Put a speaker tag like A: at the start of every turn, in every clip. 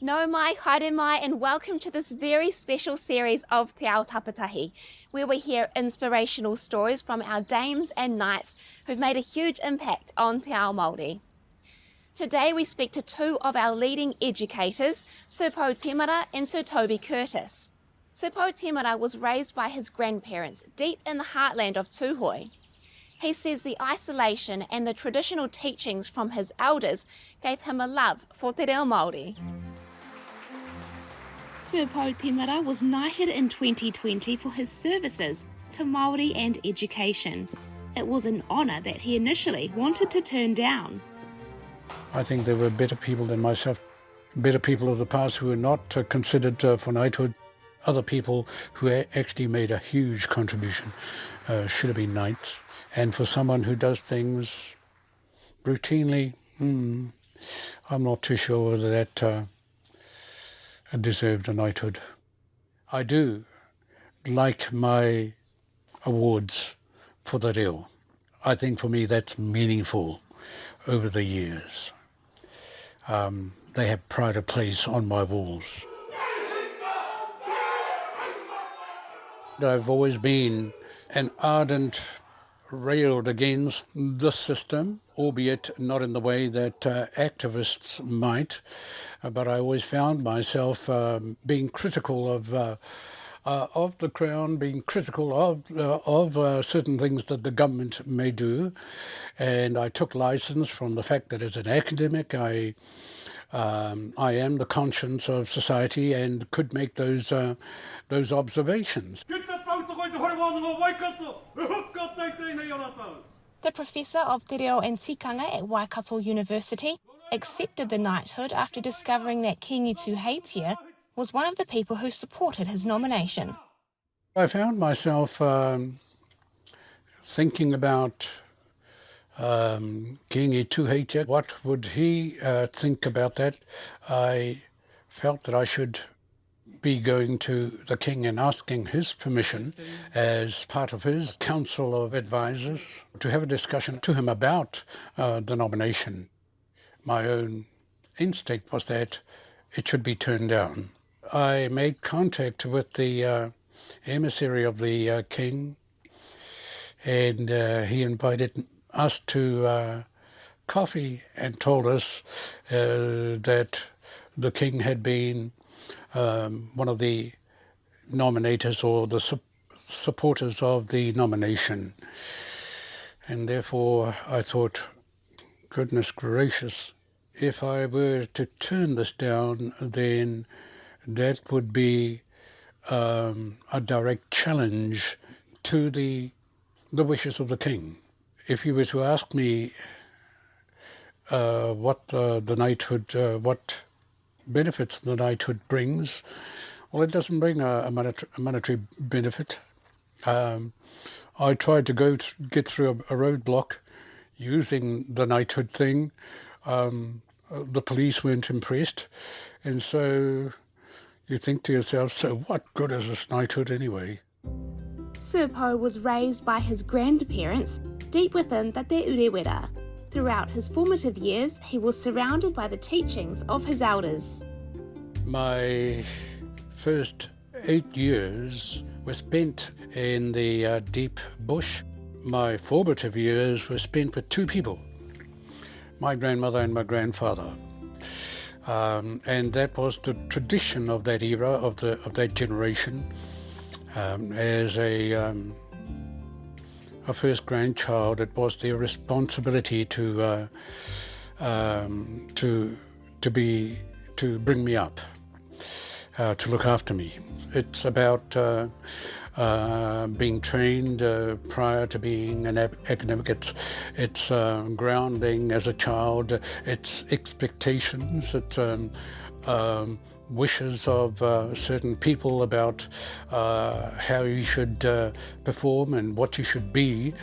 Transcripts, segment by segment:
A: Nau mai, haere mai, and welcome to this very special series of Te Ao Tapatahi, where we hear inspirational stories from our dames and knights who've made a huge impact on Te Ao Māori. Today we speak to two of our leading educators, Sir Po Temara and Sir Toby Curtis. Sir Po Temara was raised by his grandparents deep in the heartland of Tūhoe. He says the isolation and the traditional teachings from his elders gave him a love for te reo Māori. Sir Po Temara was knighted in 2020 for his services to Māori and education. It was an honour that he initially wanted to turn down.
B: I think there were better people than myself, better people of the past who were not considered for knighthood. Other people who actually made a huge contribution should have been knights. And for someone who does things routinely, I'm not too sure whether that deserved a knighthood. I do like my awards for the reo. I think for me that's meaningful over the years. They have pride of place on my walls. I've always been an ardent railed against the system, albeit not in the way that activists might, but I always found myself being critical of the Crown, being critical of certain things that the government may do, and I took license from the fact that as an academic I am the conscience of society and could make those observations.
A: The Professor of Te Reo and Tikanga at Waikato University accepted the knighthood after discovering that Kingitu Heitia was one of the people who supported his nomination.
B: I found myself thinking about Kingitu Heitia. What would he think about that? I felt that I should be going to the king and asking his permission as part of his council of advisors to have a discussion to him about the nomination. My own instinct was that it should be turned down. I made contact with the emissary of the king, and he invited us to coffee and told us that the king had been one of the nominators or the supporters of the nomination. And therefore I thought, goodness gracious, if I were to turn this down, then that would be a direct challenge to the wishes of the king. If you were to ask me what the knighthood, what benefits the knighthood brings, well, it doesn't bring a monetary benefit. I tried to get through a roadblock using the knighthood thing. The police weren't impressed, and so you think to yourself, so what good is this knighthood anyway?
A: Sir Po was raised by his grandparents deep within the Te Urewera. Throughout his formative years, he was surrounded by the teachings of his elders.
B: My first 8 years were spent in the deep bush. My formative years were spent with two people, my grandmother and my grandfather. And that was the tradition of that era, of that generation. As a first grandchild, it was their responsibility to bring me up, to look after me. It's about being trained prior to being an academic. It's grounding as a child. It's expectations. It's wishes of certain people about how you should perform and what you should be,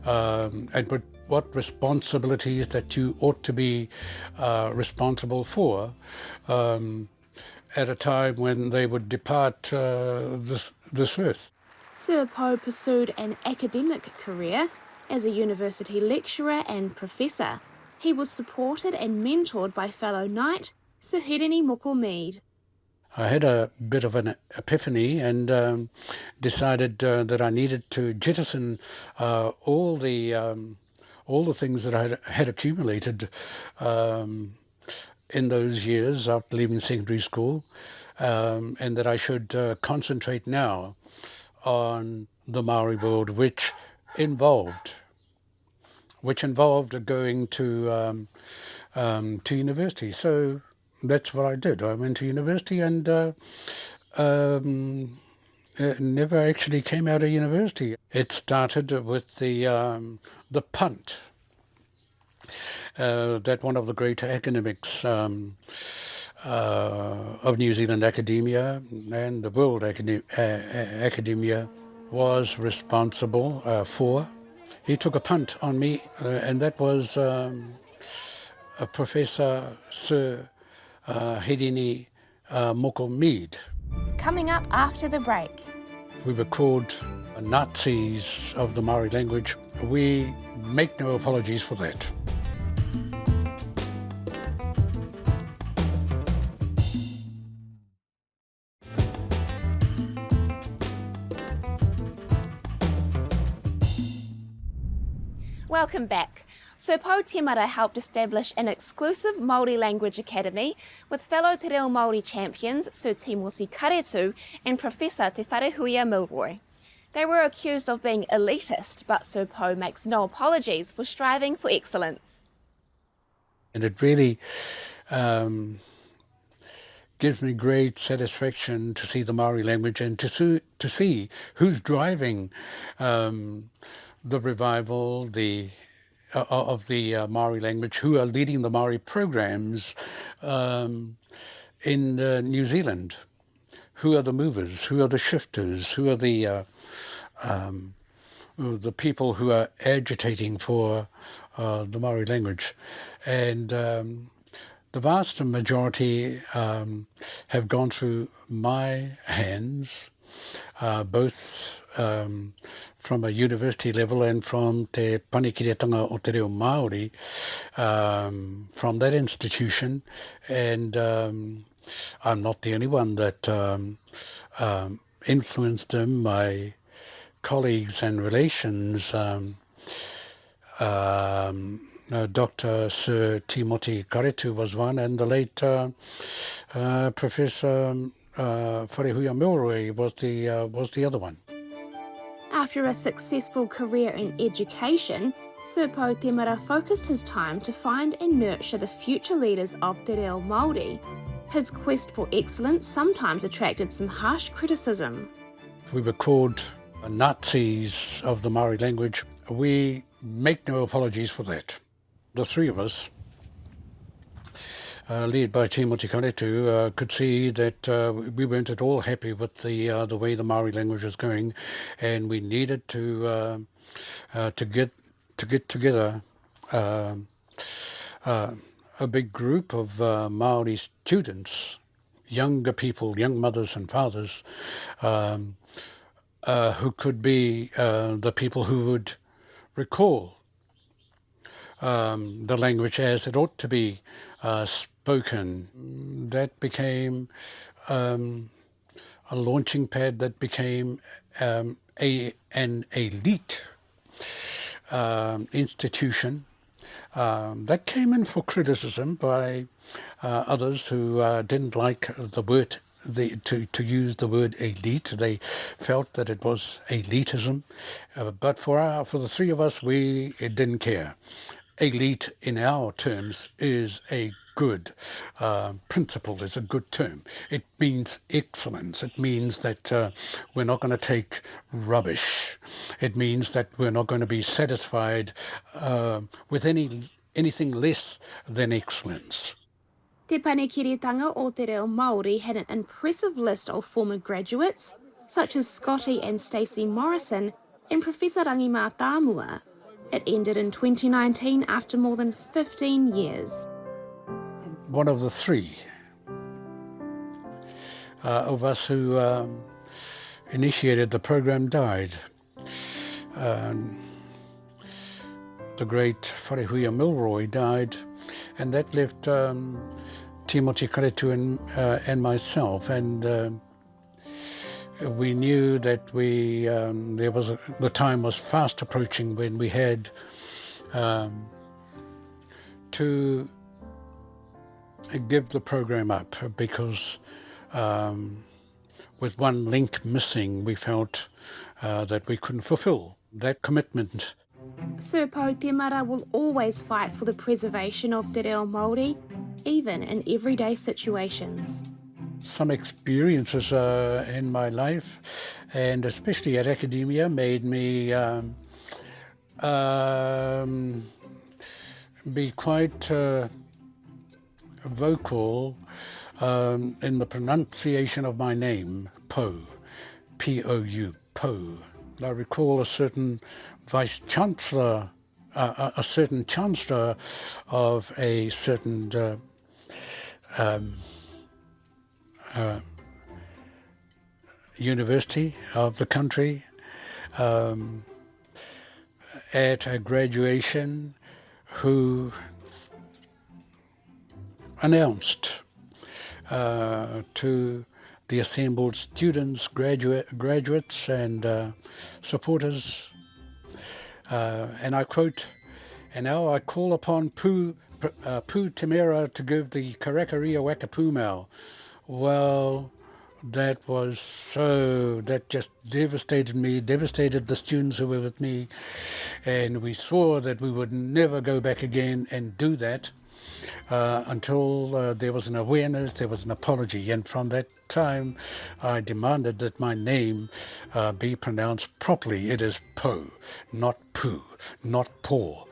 B: and what responsibilities that you ought to be responsible for at a time when they would depart this earth.
A: Sir Po pursued an academic career as a university lecturer and professor. He was supported and mentored by fellow knight, Sir Hirini Moko Mead.
B: I had a bit of an epiphany and decided that I needed to jettison all the things that I had accumulated in those years after leaving secondary school, and that I should concentrate now on the Maori world, which involved going to university. So that's what I did. I went to university and never actually came out of university. It started with the punt that one of the great academics of New Zealand academia and the world academia was responsible for. He took a punt on me, and that was Professor Sir Hirini Moko Mead.
A: Coming up after the break.
B: We were called Nazis of the Māori language. We make no apologies for that.
A: Welcome back. Sir Po Temara helped establish an exclusive Māori language academy with fellow Te Reo Māori champions Sir Timothy Karetu and Professor Te Wharehuia Milroy. They were accused of being elitist, but Sir Po makes no apologies for striving for excellence.
B: And it really gives me great satisfaction to see the Māori language and to see who's driving the revival of the Māori language, who are leading the Māori programs in New Zealand. Who are the movers? Who are the shifters? Who are the people who are agitating for the Māori language? And the vast majority have gone through my hands, both from a university level and from Te Panikiretanga o Te Reo Māori, from that institution. And I'm not the only one that influenced them. My colleagues and relations, Dr. Sir Timothy Karetu was one, and the late Professor Wharehuia Milroy was the other one.
A: After a successful career in education, Sir Po Temara focused his time to find and nurture the future leaders of Te Reo Māori. His quest for excellence sometimes attracted some harsh criticism.
B: We were called Nazis of the Māori language. We make no apologies for that. The three of us, led by Timothy Karetu, could see that we weren't at all happy with the way the Māori language was going, and we needed to get together a big group of Māori students, younger people, young mothers and fathers, who could be the people who would recall the language as it ought to be spoken. That became a launching pad that became an elite institution that came in for criticism by others who didn't like the word, to use the word elite. They felt that it was elitism, but for the three of us, we didn't care. Elite in our terms is a good principle, is a good term. It means excellence. It means that we're not going to take rubbish. It means that we're not going to be satisfied with anything less than excellence.
A: Te Panikiretanga o Te Reo Māori had an impressive list of former graduates, such as Scotty and Stacey Morrison and Professor Rangimā Tāmua. It ended in 2019 after more than 15 years.
B: One of the three of us who initiated the program died. The great Wharehuia Milroy died, and that left Timothy Karetu and myself, and we knew that the time was fast approaching when we had to give the program up, because with one link missing, we felt that we couldn't fulfill that commitment.
A: Sir Po Te Mara will always fight for the preservation of te reo Māori, even in everyday situations.
B: Some experiences in my life, and especially at academia, made me be quite vocal in the pronunciation of my name, Po, P-O-U, Po. I recall a certain vice-chancellor, a certain chancellor of a certain university of the country, at a graduation, who announced to the assembled students, graduates and supporters, and I quote, "And now I call upon Pū Te Mera to give the Karakaria Waka Pūmau." Well, that just devastated me, devastated the students who were with me, and we swore that we would never go back again and do that until there was an awareness, there was an apology. And from that time, I demanded that my name be pronounced properly. It is Po, not Poo, not Paw,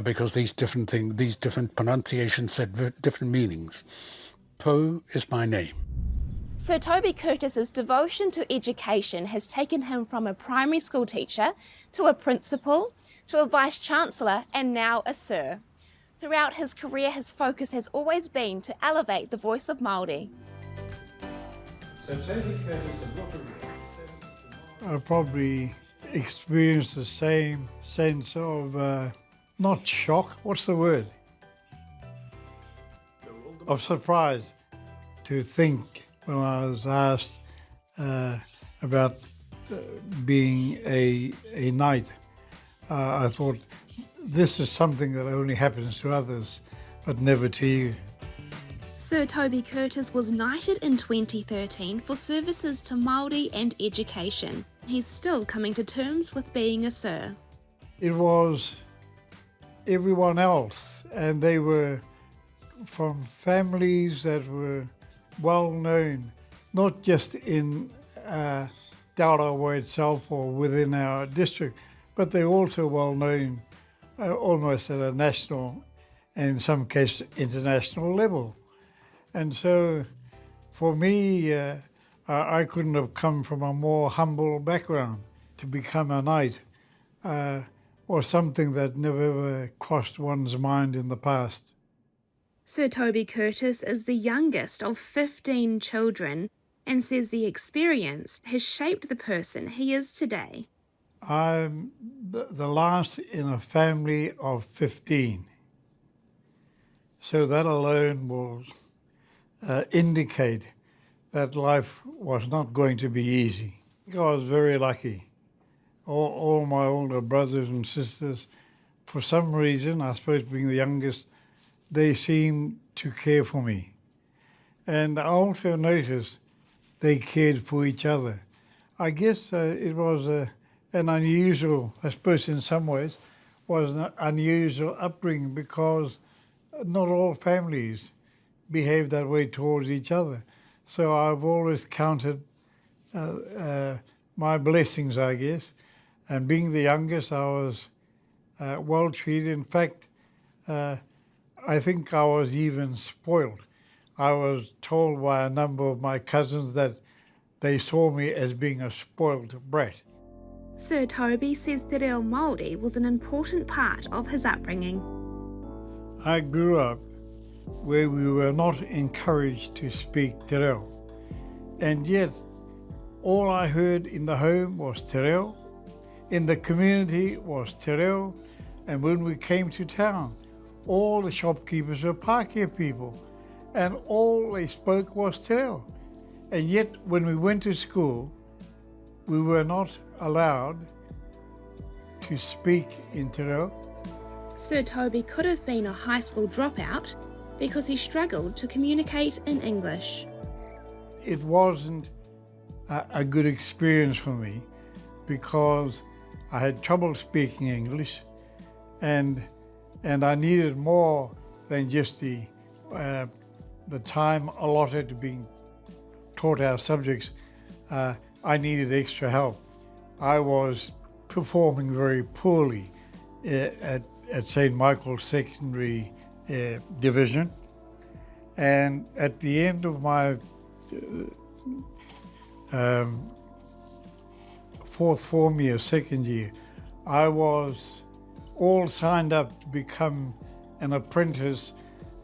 B: because these different pronunciations had different meanings. Po is my name.
A: Sir Toby Curtis's devotion to education has taken him from a primary school teacher to a principal, to a vice-chancellor, and now a sir. Throughout his career, his focus has always been to elevate the voice of Māori.
C: So Toby Curtis and what
D: I probably experienced the same sense of, not shock, what's the word? Of surprise, to think when I was asked about being a knight. I thought, this is something that only happens to others, but never to you.
A: Sir Toby Curtis was knighted in 2013 for services to Māori and education. He's still coming to terms with being a sir.
D: It was everyone else, and they were from families that were well known, not just in Taurawa itself or within our district, but they're also well known almost at a national and in some cases international level. And so for me, I couldn't have come from a more humble background. To become a knight was something that never ever crossed one's mind in the past.
A: Sir Toby Curtis is the youngest of 15 children and says the experience has shaped the person he is today.
D: I'm the last in a family of 15. So that alone will indicate that life was not going to be easy. I was very lucky. All my older brothers and sisters, for some reason, I suppose being the youngest, they seemed to care for me. And I also noticed they cared for each other. I guess it was an unusual, I suppose in some ways, was an unusual upbringing because not all families behave that way towards each other. So I've always counted my blessings, I guess. And being the youngest, I was well treated. In fact, I think I was even spoiled. I was told by a number of my cousins that they saw me as being a spoiled brat.
A: Sir Toby says te reo Māori was an important part of his upbringing.
D: I grew up where we were not encouraged to speak te reo. And yet, all I heard in the home was te reo, in the community was te reo, and when we came to town, all the shopkeepers were Pākehā people. and all they spoke was te reo. And yet, when we went to school, we were not allowed to speak in te reo.
A: Sir Toby could have been a high school dropout because he struggled to communicate in English.
D: It wasn't a good experience for me because I had trouble speaking English, and I needed more than just the time allotted to being taught our subjects. I needed extra help. I was performing very poorly at St. Michael's Secondary Division, and at the end of my fourth form year, second year, I was all signed up to become an apprentice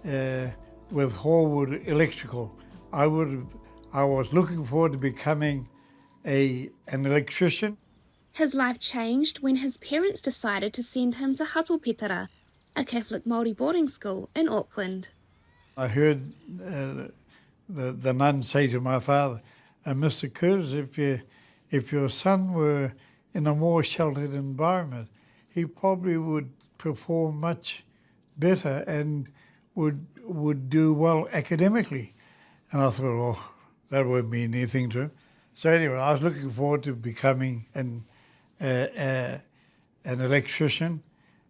D: with Horwood Electrical. I was looking forward to becoming an electrician.
A: His life changed when his parents decided to send him to Hatopetara, a Catholic Māori boarding school in Auckland.
D: I heard the nun say to my father, Mr. Curtis, if your son were in a more sheltered environment, he probably would perform much better and would do well academically. And I thought, oh, that won't mean anything to him. So anyway, I was looking forward to becoming an electrician,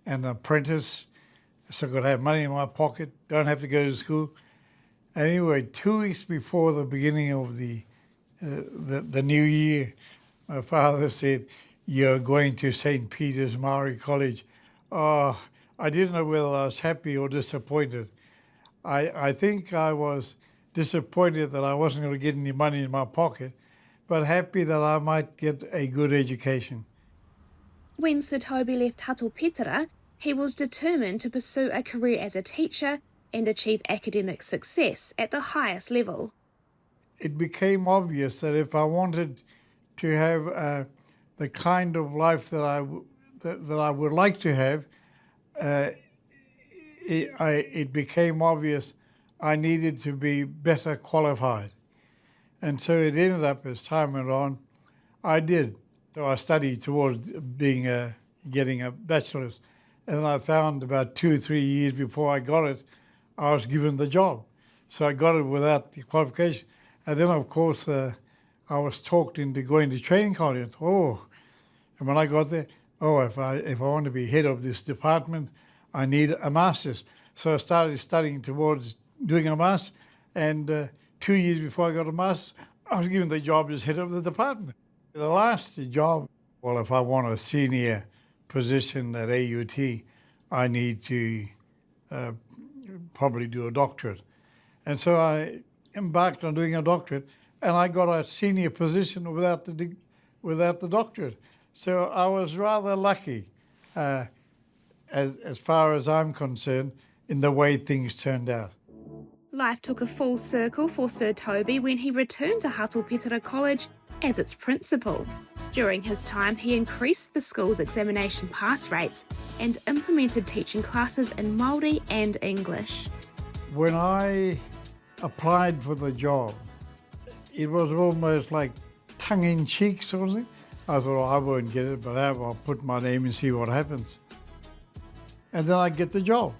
D: an apprentice, so I could have money in my pocket, don't have to go to school. Anyway, 2 weeks before the beginning of the new year, my father said, "You're going to St. Peter's Māori College." Oh, I didn't know whether I was happy or disappointed. I think I was disappointed that I wasn't going to get any money in my pocket, but happy that I might get a good education.
A: When Sir Toby left Hatopetara, he was determined to pursue a career as a teacher and achieve academic success at the highest level.
D: It became obvious that if I wanted to have the kind of life that I would like to have, it became obvious I needed to be better qualified. And so it ended up, as time went on, I did. So I studied towards getting a bachelor's. And I found about 2 or 3 years before I got it, I was given the job. So I got it without the qualification. And then, of course, I was talked into going to training college. Oh, and when I got there, if I want to be head of this department, I need a master's. So I started studying towards doing a master's, and 2 years before I got a master's, I was given the job as head of the department. The last job, well, if I want a senior position at AUT, I need to probably do a doctorate. And so I embarked on doing a doctorate, and I got a senior position without the doctorate. So I was rather lucky, as far as I'm concerned, in the way things turned out.
A: Life took a full circle for Sir Toby when he returned to Hatopetara College as its principal. During his time, he increased the school's examination pass rates and implemented teaching classes in Māori and English.
D: When I applied for the job, it was almost like tongue-in-cheek sort of thing. I thought, I won't get it, but I'll put my name and see what happens. And then I get the job.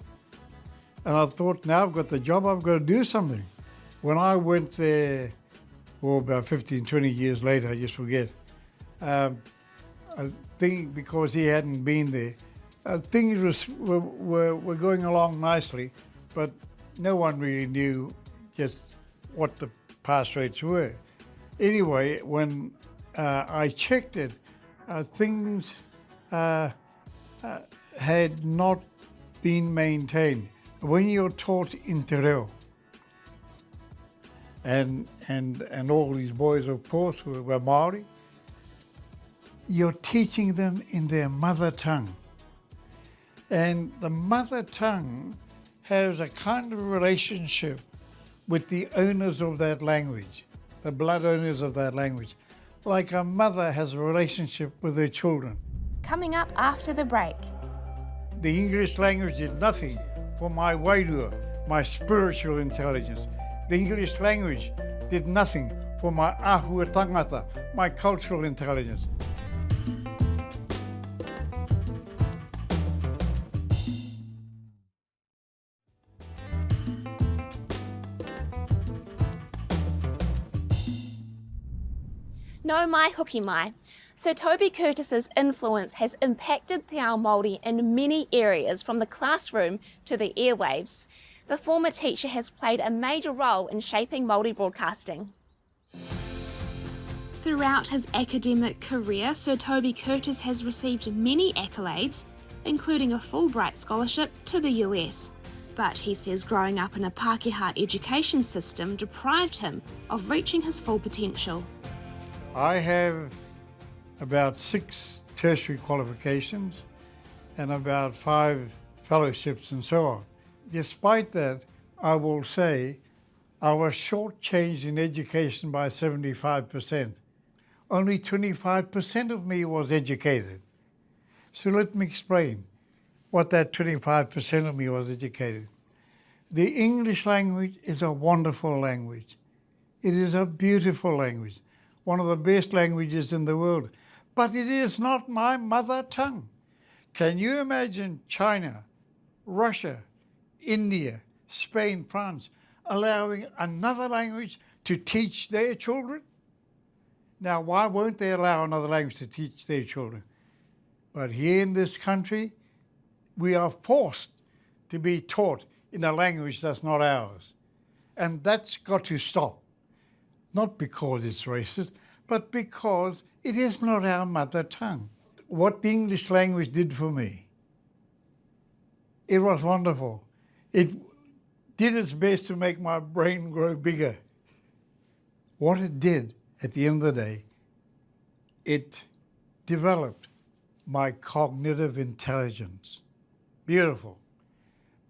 D: And I thought, now I've got the job, I've got to do something. When I went there, about 15, 20 years later, I just forget, I think because he hadn't been there, things were going along nicely, but no one really knew just what the pass rates were. Anyway, when I checked it, things had not been maintained. When you're taught in te reo, and all these boys, of course, were Māori, you're teaching them in their mother tongue. And the mother tongue has a kind of relationship with the owners of that language, the blood owners of that language, like a mother has a relationship with her children.
A: Coming up after the break.
D: The English language did nothing for my wairua. my spiritual intelligence. The English language did nothing for my ahua tangata, my cultural intelligence.
A: No mai hoki mai. So Toby Curtis's influence has impacted Te Ao Māori in many areas, from the classroom to the airwaves. The former teacher has played a major role in shaping Māori broadcasting. Throughout his academic career, Sir Toby Curtis has received many accolades, including a Fulbright scholarship to the US. But he says growing up in a Pākehā education system deprived him of reaching his full potential.
D: I have about 6 tertiary qualifications and about 5 fellowships and so on. Despite that, I will say I was shortchanged in education by 75%. Only 25% of me was educated. So let me explain what that 25% of me was educated. The English language is a wonderful language. It is a beautiful language, one of the best languages in the world. But it is not my mother tongue. Can you imagine China, Russia, India, Spain, France allowing another language to teach their children? Now, why won't they allow another language to teach their children? But here in this country, we are forced to be taught in a language that's not ours. And that's got to stop. Not because it's racist, but because it is not our mother tongue. What the English language did for me, it was wonderful. It did its best to make my brain grow bigger. What it did, at the end of the day, it developed my cognitive intelligence. Beautiful.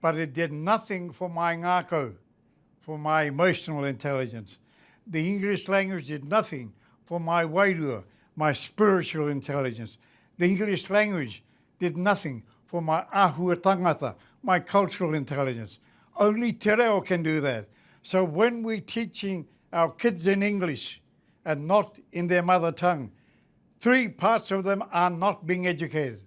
D: But it did nothing for my Ngākau, for my emotional intelligence. The English language did nothing for my wairua, my spiritual intelligence. The English language did nothing for my ahua tangata, my cultural intelligence. Only te reo can do that. So when we're teaching our kids in English and not in their mother tongue, 3 parts of them are not being educated.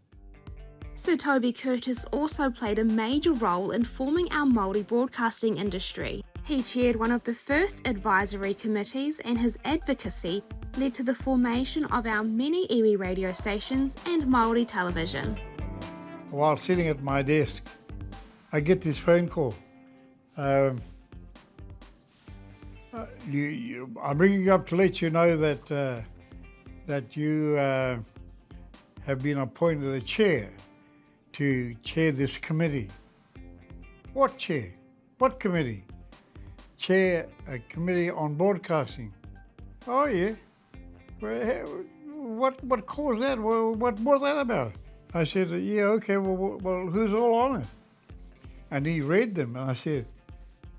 A: Sir Toby Curtis also played a major role in forming our Māori broadcasting industry. He chaired one of the first advisory committees, and his advocacy led to the formation of our many iwi radio stations and Māori Television.
D: While sitting at my desk, I get this phone call. I'm ringing you up to let you know that you have been appointed a chair to chair this committee. What chair? What committee? Chair a committee on broadcasting. Oh yeah. What caused that? What was that about? I said, yeah, okay, well, who's all on it? And he read them, and I said,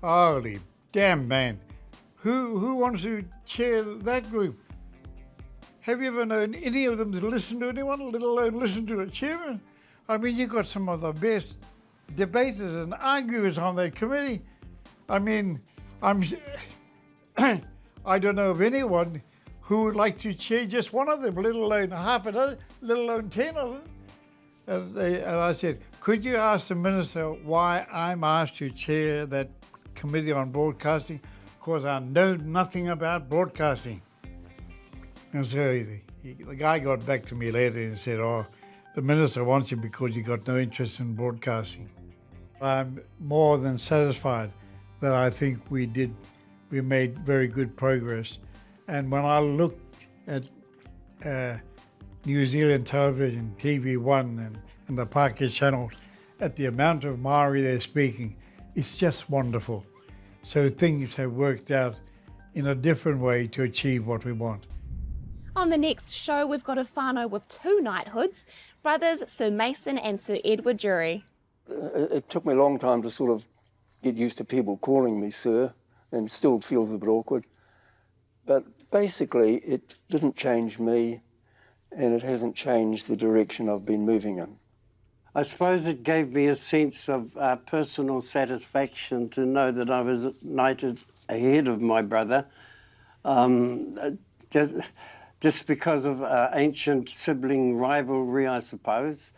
D: holy damn, man. Who wants to chair that group? Have you ever known any of them to listen to anyone, let alone listen to a chairman? I mean, you've got some of the best debaters and arguers on that committee. I mean, I don't know of anyone who would like to chair just one of them, let alone half a dozen, let alone 10 of them. And I said, could you ask the minister why I'm asked to chair that committee on broadcasting? Because I know nothing about broadcasting. And so the guy got back to me later and said, oh, the minister wants you because you got no interest in broadcasting. I'm more than satisfied that I think we made very good progress. And when I looked at New Zealand television, TV1 and the Pākehā channels, at the amount of Māori they're speaking, it's just wonderful. So things have worked out in a different way to achieve what we want.
A: On the next show, we've got a whānau with 2 knighthoods, brothers Sir Mason and Sir Edward Jury.
E: It took me a long time to sort of get used to people calling me sir, and still feels a bit awkward. But basically, it didn't change me, and it hasn't changed the direction I've been moving in.
F: I suppose it gave me a sense of personal satisfaction to know that I was knighted ahead of my brother, just because of ancient sibling rivalry, I suppose.